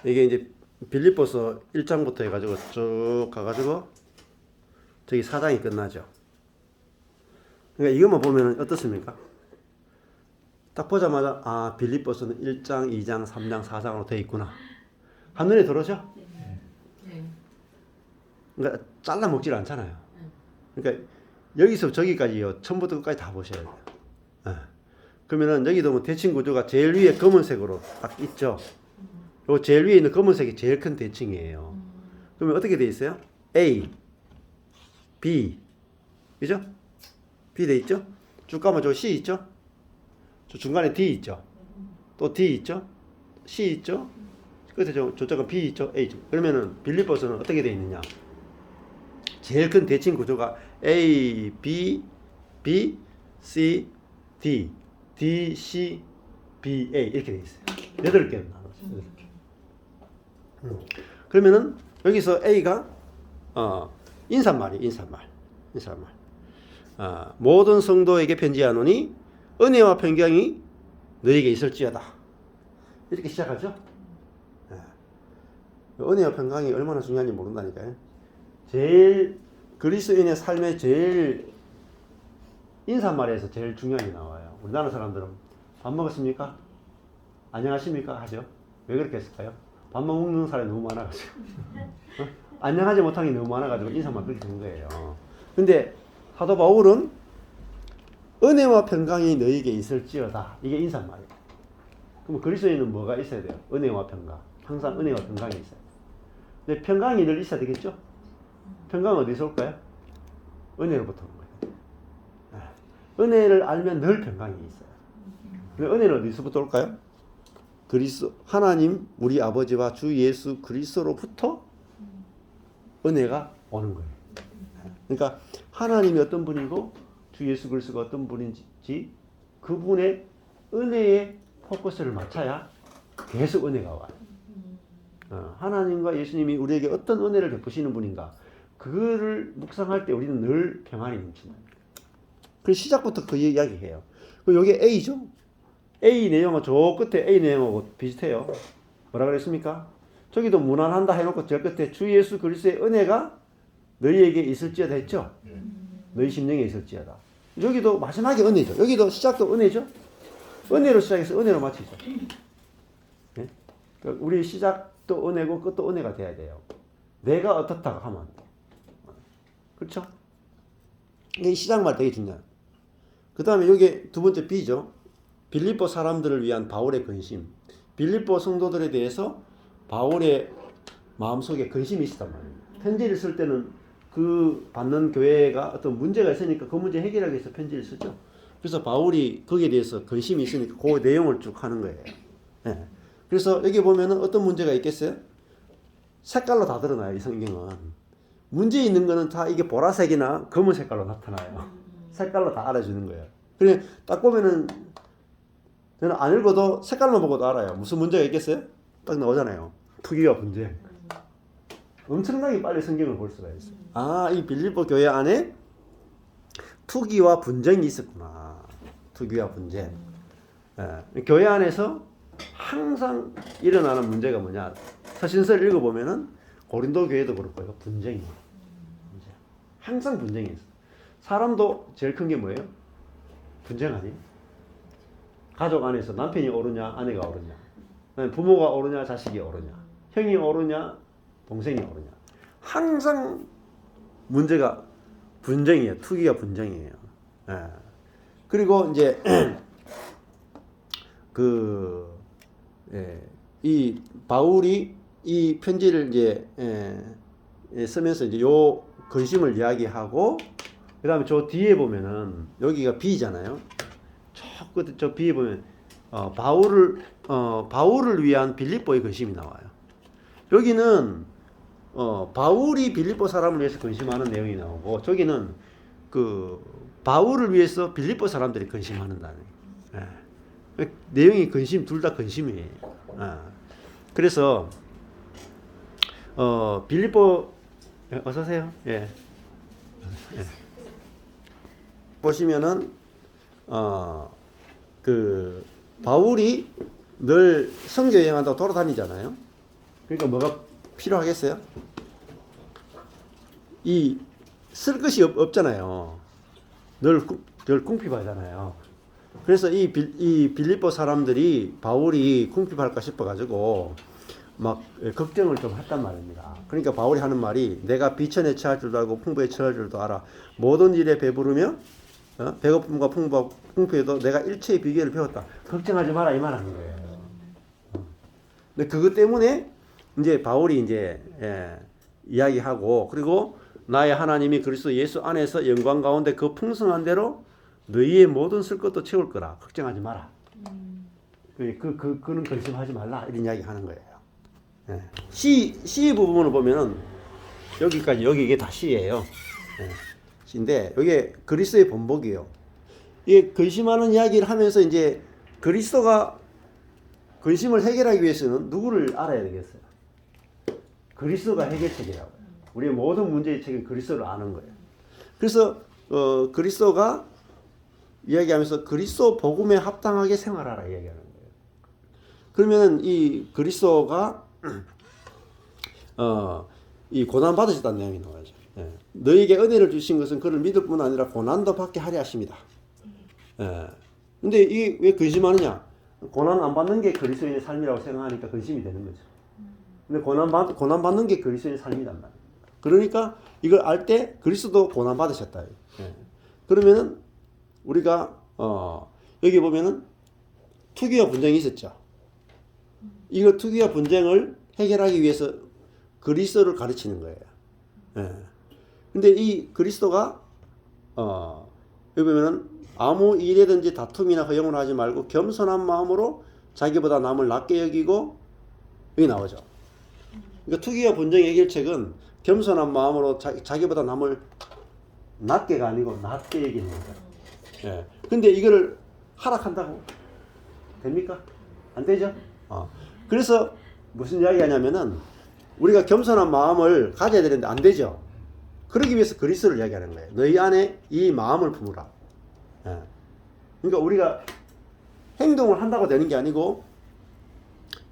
이게 이제 빌립보서 1장부터 해가지고 쭉 가가지고 저기 4장이 끝나죠. 그러니까 이것만 보면 어떻습니까? 딱 보자마자 아 빌립보서는 1장, 2장, 3장, 4장으로 되어 있구나. 한눈에 들어오죠? 네. 그러니까 잘라 먹질 않잖아요. 그러니까 여기서 저기까지요. 처음부터 끝까지 다 보셔야 돼요. 예. 그러면은 여기도 뭐 대칭 구조가 제일 위에 검은색으로 딱 있죠. 요 제일 위에 있는 검은색이 제일 큰 대칭이에요. 그러면 어떻게 돼 있어요? A, B, 그죠? B 돼 있죠? 쭉 가면 저 C 있죠? 저 중간에 D 있죠? 또 D 있죠? C 있죠? 끝에 저쪽은 B 있죠? A 있죠? 그러면은 빌립보서는 어떻게 돼 있느냐? 제일 큰 대칭 구조가 A, B, B, C, D, D, C, B, A 이렇게 돼 있어요. 8개로 나눠져요. 8개. 그러면은 여기서 A가 인사말이 인사말. 모든 성도에게 편지하노니 은혜와 평강이 너에게 있을지어다. 이렇게 시작하죠. 은혜와 평강이 얼마나 중요한지 모른다니까요. 제일 그리스도인의 삶의 제일 인사말에서 제일 중요한 게 나와요. 우리나라 사람들은 밥 먹었습니까? 안녕하십니까? 하죠. 왜 그렇게 했을까요? 밥 먹는 사람이 너무 많아가지고 안녕하지 못한 게 너무 많아가지고 인사말 그렇게 된 거예요. 근데 사도 바울은 은혜와 평강이 너에게 있을지어다. 이게 인사말이에요. 그럼 그리스도인은 뭐가 있어야 돼요? 은혜와 평강. 항상 은혜와 평강이 있어요. 근데 평강이 늘 있어야 되겠죠? 평강은 어디서 올까요? 은혜로부터 오는 거예요. 은혜를 알면 늘 평강이 있어요. 근데 은혜는 어디서부터 올까요? 하나님 우리 아버지와 주 예수 그리스도로부터 은혜가 오는 거예요. 그러니까 하나님이 어떤 분이고 주 예수 그리스도가 어떤 분인지 그분의 은혜에 포커스를 맞춰야 계속 은혜가 와요. 하나님과 예수님이 우리에게 어떤 은혜를 베푸시는 분인가 그거를 묵상할 때 우리는 늘 평안이 넘친다. 그 시작부터 그 이야기해요. 여기 A죠. A 내용은 저 끝에 A 내용하고 비슷해요. 뭐라 그랬습니까? 저기도 무난한다 해놓고 저 끝에 주 예수 그리스도의 은혜가 너희에게 있을지어다 했죠. 너희 심령에 있을지어다. 여기도 마지막에 은혜죠. 여기도 시작도 은혜죠. 은혜로 시작해서 은혜로 마치죠. 네? 그러니까 우리 시작도 은혜고 끝도 은혜가 돼야 돼요. 내가 어떻다고 하면 안 돼. 그렇죠? 이게 시작말 되게 중요해요. 그 다음에 여기 두 번째 B죠. 빌립보 사람들을 위한 바울의 근심. 빌립보 성도들에 대해서 바울의 마음속에 근심이 있었단 말이에요. 편지를 쓸 때는 그 받는 교회가 어떤 문제가 있으니까 그 문제 해결하기 위해서 편지를 쓰죠. 그래서 바울이 거기에 대해서 근심이 있으니까 그 내용을 쭉 하는 거예요. 네. 그래서 여기 보면은 어떤 문제가 있겠어요? 색깔로 다 드러나요, 이 성경은. 문제 있는 거는 다 이게 보라색이나 검은 색깔로 나타나요. 색깔로 다 알아주는 거예요. 그래 딱 보면은 저는 안 읽어도 색깔만 보고도 알아요. 무슨 문제가 있겠어요? 딱 나오잖아요. 투기와 분쟁. 엄청나게 빨리 성경을 볼 수가 있어요. 아, 이 빌립보 교회 안에 투기와 분쟁이 있었구나. 투기와 분쟁. 교회 안에서 항상 일어나는 문제가 뭐냐? 서신서를 읽어보면은 고린도 교회도 그렇고요. 분쟁이. 항상 분쟁이 있어요. 사람도 제일 큰 게 뭐예요? 분쟁 아니에요? 가족 안에서 남편이 옳으냐, 아내가 옳으냐, 부모가 옳으냐, 자식이 옳으냐, 형이 옳으냐, 동생이 옳으냐. 항상 문제가 분쟁이에요. 투기가 분쟁이에요. 그리고 이제 이 바울이 이 편지를 이제 쓰면서 이제 요 근심을 이야기하고 그 다음에 저 뒤에 보면은 여기가 B잖아요. 저 B에 보면 바울을 위한 빌립보의 근심이 나와요. 여기는 바울이 빌립보 사람을 위해서 근심하는 내용이 나오고 저기는 그 바울을 위해서 빌립보 사람들이 근심하는 단어예요. 내용이 근심 둘 다 근심이에요. 그래서 빌립보 어서 오세요. 예. 보시면은 그 바울이 늘 선교 여행한다고 돌아다니잖아요. 그러니까 뭐가 필요하겠어요? 이 쓸 것이 없잖아요. 늘 궁핍하잖아요. 그래서 이 빌립보 사람들이 바울이 궁핍할까 싶어가지고 막 걱정을 좀 했단 말입니다. 그러니까 바울이 하는 말이 내가 비천에 처할 줄도 알고 풍부에 처할 줄도 알아. 모든 일에 배부르며 배고픔과 풍부에도 내가 일체의 비결을 배웠다. 걱정하지 마라 이 말 하는 거예요. 근데 그것 때문에 이제 바울이 이제 이야기하고 그리고 나의 하나님이 그리스도 예수 안에서 영광 가운데 그 풍성한 대로 너희의 모든 쓸 것도 채울 거라. 걱정하지 마라. 그는 근심하지 말라. 이런 이야기 하는 거예요. C 부분을 보면은 여기까지, 여기 이게 다 C예요. C인데, 이게 그리스도의 본복이에요. 이게 근심하는 이야기를 하면서 이제 그리스도가 근심을 해결하기 위해서는 누구를 알아야 되겠어요? 그리스도가 해결책이라고요. 우리의 모든 문제의 책은 그리스도를 아는 거예요. 그래서, 그리스도가 이야기하면서 그리스도 복음에 합당하게 생활하라 이야기하는 거예요. 그러면 이 그리스도가 이 고난 받으셨다는 내용이 나와야죠. 너에게 은혜를 주신 것은 그를 믿을 뿐 아니라 고난도 받게 하려 하십니다. 근데 이게 왜 근심하느냐? 고난 안 받는 게 그리스도인의 삶이라고 생각하니까 근심이 되는 거죠. 근데 고난 받는 게 그리스도인의 삶이란 말이에요. 그러니까 이걸 알 때 그리스도도 고난 받으셨다. 그러면은 우리가 여기 보면은 투기와 분쟁이 있었죠. 이거 투기와 분쟁을 해결하기 위해서 그리스도를 가르치는 거예요. 근데 이 그리스도가 여기 보면은 아무 일에든지 다툼이나 허용을 하지 말고 겸손한 마음으로 자기보다 남을 낮게 여기고 여기 나오죠. 그러니까 투기와 분쟁 해결책은 겸손한 마음으로 자기보다 남을 낮게가 아니고 낮게 여기는 거예요. 근데 이거를 하락한다고 됩니까? 안 되죠? 그래서 무슨 이야기 하냐면은 우리가 겸손한 마음을 가져야 되는데 안 되죠. 그러기 위해서 그리스도를 이야기하는 거예요. 너희 안에 이 마음을 품으라. 그러니까 우리가 행동을 한다고 되는 게 아니고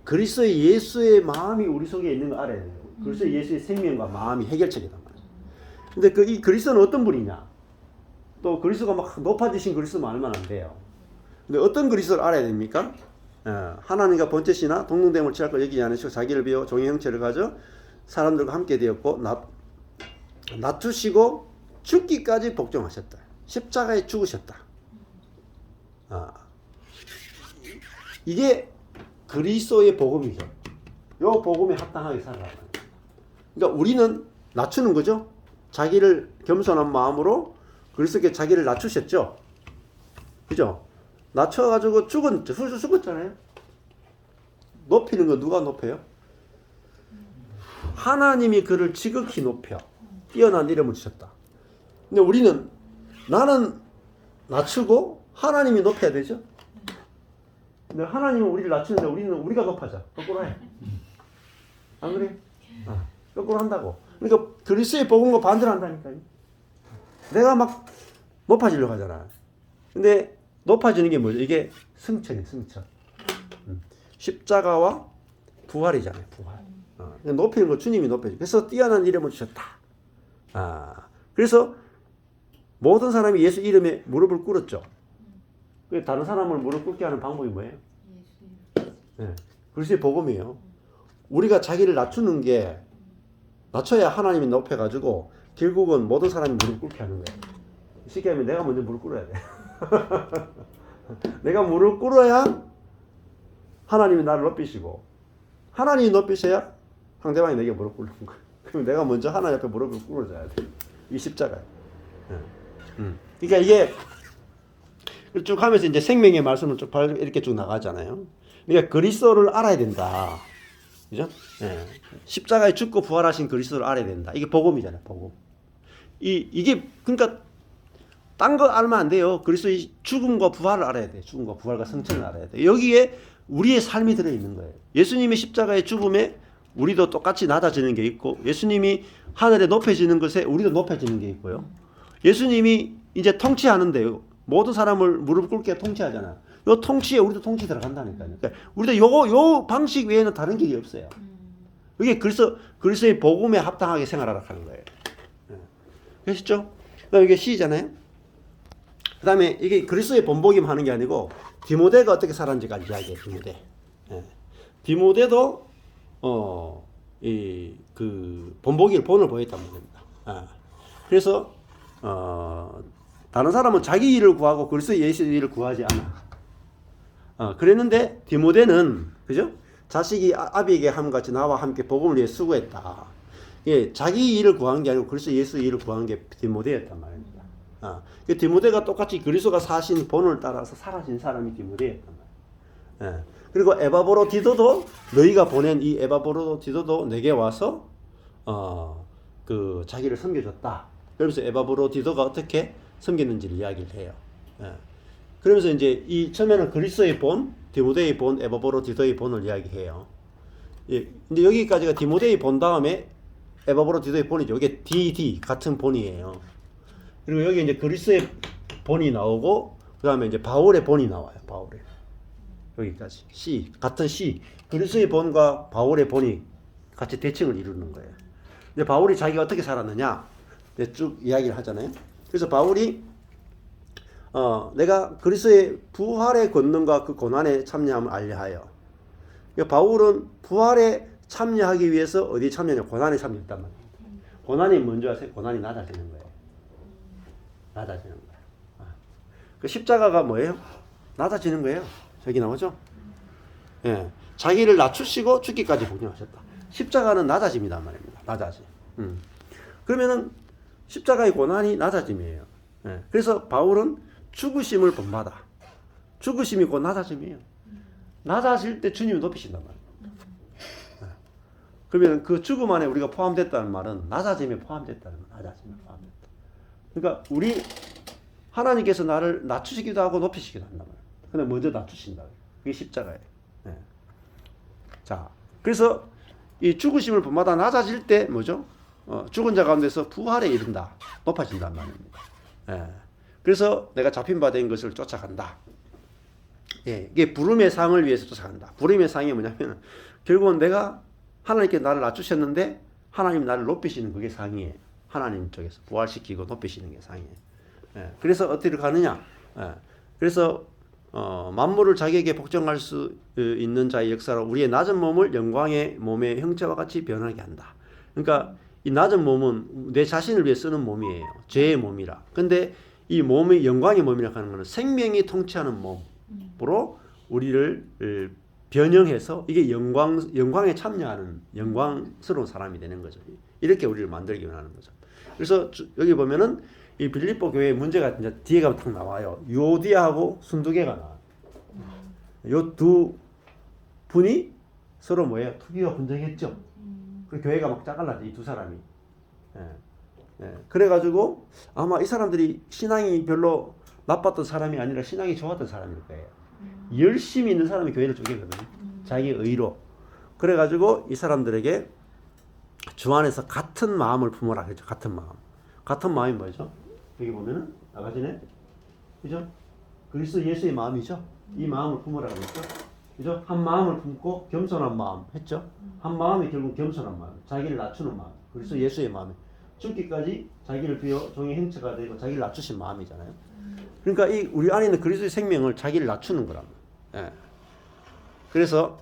그리스도의 예수의 마음이 우리 속에 있는 거 알아야 돼요. 그리스도의 예수의 생명과 마음이 해결책이단 말이에요. 근데 이 그리스도는 어떤 분이냐? 또 그리스도가 막 높아지신 그리스도 말만 안 돼요. 근데 어떤 그리스도를 알아야 됩니까? 하나님과 번제시나 동등됨을 취할 걸 여기지 않으시고 자기를 비워 종의 형체를 가져 사람들과 함께 되었고 낮추시고 죽기까지 복종하셨다. 십자가에 죽으셨다. 이게 그리스도의 복음이죠. 요 복음에 합당하게 살아가는 거예요. 그러니까 우리는 낮추는 거죠. 자기를 겸손한 마음으로 그리스도께 자기를 낮추셨죠. 그죠? 낮춰가지고 죽었잖아요. 높이는 거 누가 높여요? 하나님이 그를 지극히 높여 뛰어난 이름을 주셨다. 근데 우리는 나는 낮추고 하나님이 높여야 되죠. 근데 하나님은 우리를 낮추는데 우리는 우리가 높아져. 거꾸로 해. 안 그래? 거꾸로 한다고. 그러니까 그리스도의 복음과 반대로 한다니까요. 내가 막 높아지려고 하잖아. 근데 높아지는 게 뭐죠? 이게 승천이에요, 승천. 십자가와 부활이잖아요, 부활. 높이는 거 주님이 높여줘. 그래서 뛰어난 이름을 주셨다. 그래서 모든 사람이 예수 이름에 무릎을 꿇었죠. 다른 사람을 무릎 꿇게 하는 방법이 뭐예요? 그리스도의 복음이에요. 우리가 자기를 낮추는 게 낮춰야 하나님이 높여가지고 결국은 모든 사람이 무릎 꿇게 하는 거예요. 쉽게 하면 내가 먼저 무릎 꿇어야 돼. 내가 무릎 꿇어야 하나님이 나를 높이시고 하나님이 높이셔야 상대방이 내게 무릎 꿇는 거예요. 그럼 내가 먼저 하나님 앞에 무릎을 꿇어줘야 돼. 이 십자가예요. 그러니까 이게 쭉 하면서 이제 생명의 말씀을 쭉 이렇게 쭉 나가잖아요. 그러니까 그리스도를 알아야 된다. 그죠? 십자가에 죽고 부활하신 그리스도를 알아야 된다. 이게 복음이잖아요, 복음. 이게 그러니까 딴 거 알면 안 돼요. 그리스도의 죽음과 부활을 알아야 돼. 죽음과 부활과 성천을 알아야 돼. 여기에 우리의 삶이 들어 있는 거예요. 예수님의 십자가의 죽음에 우리도 똑같이 낮아지는 게 있고, 예수님이 하늘에 높여지는 것에 우리도 높여지는 게 있고요. 예수님이 이제 통치하는데요. 모든 사람을 무릎 꿇게 통치하잖아요. 요 통치에 우리도 통치 들어간다니까요. 그러니까 우리도 요 방식 외에는 다른 길이 없어요. 그게 그리스도의 복음에 합당하게 생활하라 하는 거예요. 아시죠? 그다음 이게 C잖아요. 그다음에 이게 그리스도의 본보기만 하는 게 아니고 디모데가 어떻게 살았는지가 이야기해요. 디모데. 디모데도 그 본보기를 본을 보였단 말입니다. 그래서 다른 사람은 자기 일을 구하고 그리스도 예수의 일을 구하지 않아. 그랬는데 디모데는 그죠? 자식이 아비에게 함 같이 나와 함께 복음을 위해 수고했다. 예, 자기 일을 구한 게 아니고 그리스도 예수의 일을 구한 게 디모데였단 말입니다. 그 디모데가 똑같이 그리스도가 사신 본을 따라서 살아진 사람이 디모데였단 말이에요. 그리고 에바브로디도도 너희가 보낸 이 에바브로디도도 내게 와서 그 자기를 섬겨줬다. 그러면서 에바브로디도가 어떻게 섬겼는지를 이야기를 해요. 그러면서 이제 이 처음에는 그리스도의 본, 디모데의 본, 에바브로디도의 본을 이야기해요. 예, 근데 여기까지가 디모데의 본 다음에 에바브로디도의 본이죠. 이게 DD 같은 본이에요. 그리고 여기 이제 그리스도의 본이 나오고 그 다음에 이제 바울의 본이 나와요. 바울의 여기까지 C 같은 C 그리스도의 본과 바울의 본이 같이 대칭을 이루는 거예요. 근데 바울이 자기가 어떻게 살았느냐 쭉 이야기를 하잖아요. 그래서 바울이 내가 그리스도의 부활의 권능과 그 고난에 참여함을 알려하여. 그러니까 바울은 부활에 참여하기 위해서 어디 참여하냐? 고난에 참여했단 말이에요. 고난이 뭔지 아세요? 고난이 낮아지는 거예요. 낮아지는 거예요. 그 십자가가 뭐예요? 낮아지는 거예요. 저기 나오죠? 예. 자기를 낮추시고 죽기까지 복종하셨다. 십자가는 낮아짐이란 말입니다. 낮아짐. 그러면은 십자가의 고난이 낮아짐이에요. 예. 그래서 바울은 죽으심을 본받아. 죽으심이 곧 낮아짐이에요. 낮아질 때 주님이 높이신단 말이에요. 예. 그러면 그 죽음 안에 우리가 포함됐다는 말은 낮아짐에 포함됐다는 말. 낮아짐에 포함됐다. 그러니까 우리 하나님께서 나를 낮추시기도 하고 높이시기도 한단 말이에요. 근데 먼저 낮추신다. 그게 십자가예요. 예. 자, 그래서 이 죽으심을 본받아 낮아질 때 뭐죠? 죽은 자 가운데서 부활에 이른다. 높아진단 말입니다. 예. 그래서 내가 잡힌 바 된 것을 쫓아간다. 예. 이게 부름의 상을 위해서 쫓아간다. 부름의 상이 뭐냐면 결국은 내가 하나님께 나를 낮추셨는데 하나님 나를 높이시는 그게 상이에요. 하나님 쪽에서 부활시키고 높이시는 게 상이에요. 예. 그래서 어떻게 가느냐? 예. 그래서 만물을 자기에게 복종할 수 있는 자의 역사로 우리의 낮은 몸을 영광의 몸의 형체와 같이 변하게 한다. 그러니까 이 낮은 몸은 내 자신을 위해 쓰는 몸이에요. 죄의 몸이라. 근데 이 몸이 영광의 몸이라고 하는 것은 생명이 통치하는 몸으로 우리를 변형해서 이게 영광에 참여하는 영광스러운 사람이 되는 거죠. 이렇게 우리를 만들기 원하는 거죠. 그래서 여기 보면은 이 빌립보 교회의 문제가 이제 뒤에 가면 딱 나와요. 유오디아하고 순두개가 나와요. 요 두 분이 서로 뭐예요? 투기와 분쟁했죠. 그 교회가 막 짜갈라져 이 두 사람이. 그래가지고 아마 이 사람들이 신앙이 별로 나빴던 사람이 아니라 신앙이 좋았던 사람일 거예요. 열심히 있는 사람이 교회를 쪼개거든요. 자기 의로. 그래가지고 이 사람들에게 주 안에서 같은 마음을 품어라 그랬죠. 같은 마음. 같은 마음이 뭐죠? 여기 보면은 아까 전에 그죠? 그리스도 예수의 마음이죠. 이 마음을 품으라고 했죠. 그죠? 한 마음을 품고 겸손한 마음 했죠. 한 마음이 결국 겸손한 마음, 자기를 낮추는 마음. 그리스도 예수의 마음이 죽기까지 자기를 비워 종의 형체가 되고 자기를 낮추신 마음이잖아요. 그러니까 이 우리 안에 있는 그리스도의 생명을 자기를 낮추는 거랍니다. 예. 그래서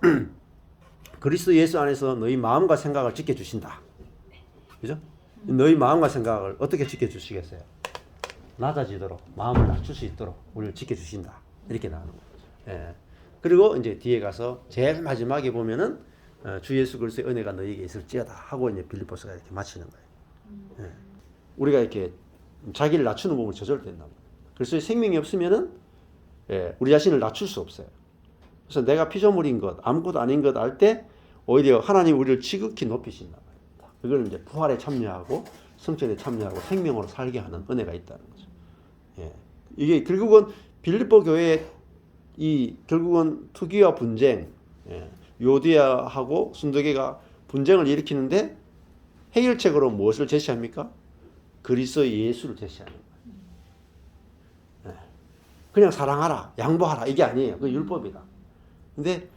그리스도 예수 안에서 너희 마음과 생각을 지켜주신다. 그죠? 너희 마음과 생각을 어떻게 지켜주시겠어요? 낮아지도록 마음을 낮출 수 있도록 우리를 지켜주신다. 이렇게 나오는 거죠. 예. 그리고 이제 뒤에 가서 제일 마지막에 보면은 주 예수 그리스도의 은혜가 너희에게 있을지어다 하고 이제 빌립보서가 이렇게 마치는 거예요. 예. 우리가 이렇게 자기를 낮추는 부분을 저절된다. 그래서 생명이 없으면은 우리 자신을 낮출 수 없어요. 그래서 내가 피조물인 것, 아무것도 아닌 것 알 때 오히려 하나님 우리를 지극히 높이신다. 그걸 이제 부활에 참여하고 성전에 참여하고 생명으로 살게 하는 은혜가 있다는 거죠. 예. 이게 결국은 빌립보 교회의 이 결국은 투기와 분쟁, 요디아하고 순두개가 분쟁을 일으키는데 해결책으로 무엇을 제시합니까? 그리스도 예수를 제시하는 거예요. 그냥 사랑하라, 양보하라 이게 아니에요. 그 율법이다. 근데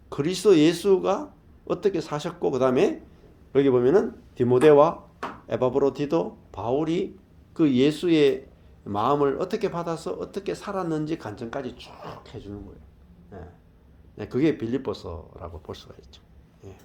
그리스도 예수가 어떻게 사셨고 그 다음에 여기 보면은 디모데와 에바브로디도 바울이 그 예수의 마음을 어떻게 받아서 어떻게 살았는지 간증까지 쭉 해주는 거예요. 예. 그게 빌립보서라고 볼 수가 있죠. 예.